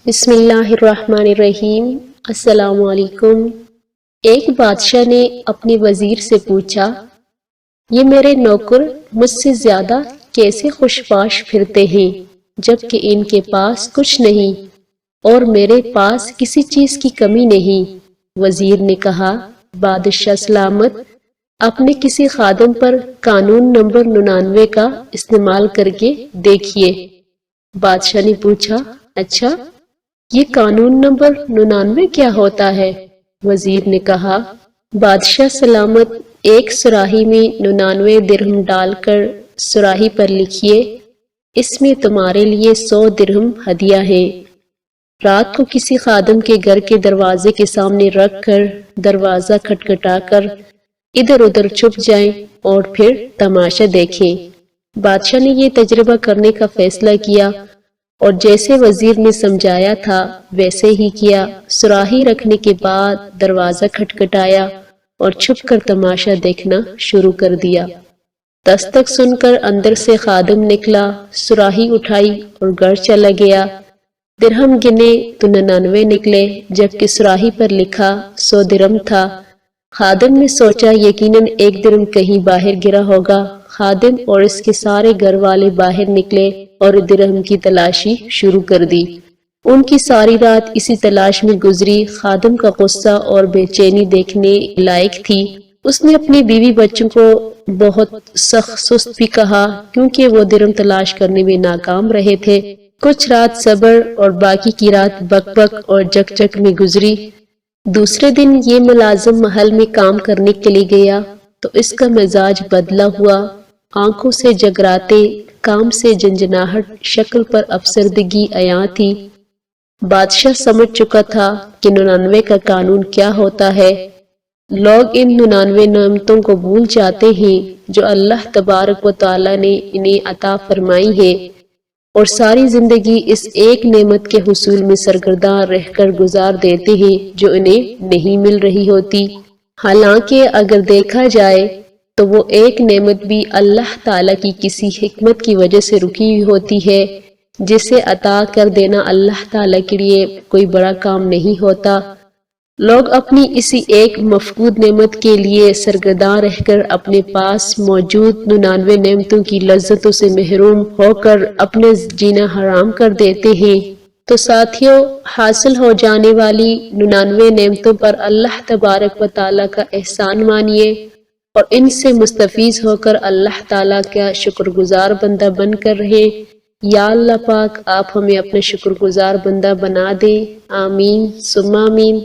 بسم اللہ الرحمن الرحیم۔ السلام علیکم۔ ایک بادشاہ نے اپنے وزیر سے پوچھا، یہ میرے نوکر مجھ سے زیادہ کیسے خوش پاش پھرتے ہیں جبکہ ان کے پاس کچھ نہیں اور میرے پاس کسی چیز کی کمی نہیں؟ وزیر نے کہا، بادشاہ سلامت، اپنے کسی خادم پر قانون نمبر 99 کا استعمال کر کے دیکھیے۔ بادشاہ نے پوچھا، اچھا، یہ قانون نمبر 99 کیا ہوتا ہے؟ وزیر نے کہا، بادشاہ سلامت، ایک سراہی میں 99 درہم ڈال کر سراہی پر لکھیے، اس میں تمہارے لیے 100 درہم ہدیہ ہے۔ رات کو کسی خادم کے گھر کے دروازے کے سامنے رکھ کر دروازہ کھٹکھٹا کر ادھر ادھر چھپ جائیں اور پھر تماشا دیکھیں۔ بادشاہ نے یہ تجربہ کرنے کا فیصلہ کیا اور جیسے وزیر نے سمجھایا تھا ویسے ہی کیا۔ سراہی رکھنے کے بعد دروازہ کھٹکھٹایا اور چھپ کر تماشا دیکھنا شروع کر دیا۔ دستک سن کر اندر سے خادم نکلا، سراہی اٹھائی اور گھر چلا گیا۔ درہم گنے تو 99 نکلے جبکہ سراہی پر لکھا 100 درہم تھا۔ خادم نے سوچا یقیناً 1 درہم کہیں باہر گرا ہوگا۔ خادم اور اس کے سارے گھر والے باہر نکلے اور درہم کی تلاشی شروع کر دی۔ ان کی ساری رات اسی تلاش میں گزری۔ خادم کا غصہ اور بے چینی دیکھنے لائق تھی۔ اس نے اپنی بیوی بچوں کو بہت سخت سست بھی کہا کیونکہ وہ درہم تلاش کرنے میں ناکام رہے تھے۔ کچھ رات صبر اور باقی کی رات بک بک اور جک جک میں گزری۔ دوسرے دن یہ ملازم محل میں کام کرنے کے لیے گیا تو اس کا مزاج بدلا ہوا، آنکھوں سے جگراتے، کام سے جنجناہٹ، شکل پر افسردگی عیاں تھی۔ بادشاہ سمجھ چکا تھا کہ 99 کا قانون کیا ہوتا ہے۔ لوگ ان 99 نعمتوں کو بھول جاتے ہیں جو اللہ تبارک و تعالی نے انہیں عطا فرمائی ہے اور ساری زندگی اس ایک نعمت کے حصول میں سرگرداں رہ کر گزار دیتے ہیں جو انہیں نہیں مل رہی ہوتی۔ حالانکہ اگر دیکھا جائے تو وہ ایک نعمت بھی اللہ تعالیٰ کی کسی حکمت کی وجہ سے رکی ہوئی ہوتی ہے، جسے عطا کر دینا اللہ تعالیٰ کے لیے کوئی بڑا کام نہیں ہوتا۔ لوگ اپنی اسی ایک مفقود نعمت کے لیے سرگرداں رہ کر اپنے پاس موجود 99 نعمتوں کی لذتوں سے محروم ہو کر اپنے جینا حرام کر دیتے ہیں۔ تو ساتھیوں، حاصل ہو جانے والی 99 نعمتوں پر اللہ تبارک و تعالیٰ کا احسان مانیے اور ان سے مستفیض ہو کر اللہ تعالیٰ کا شکر گزار بندہ بن کر رہیں۔ یا اللہ پاک، آپ ہمیں اپنے شکر گزار بندہ بنا دیں، آمین ثم آمین۔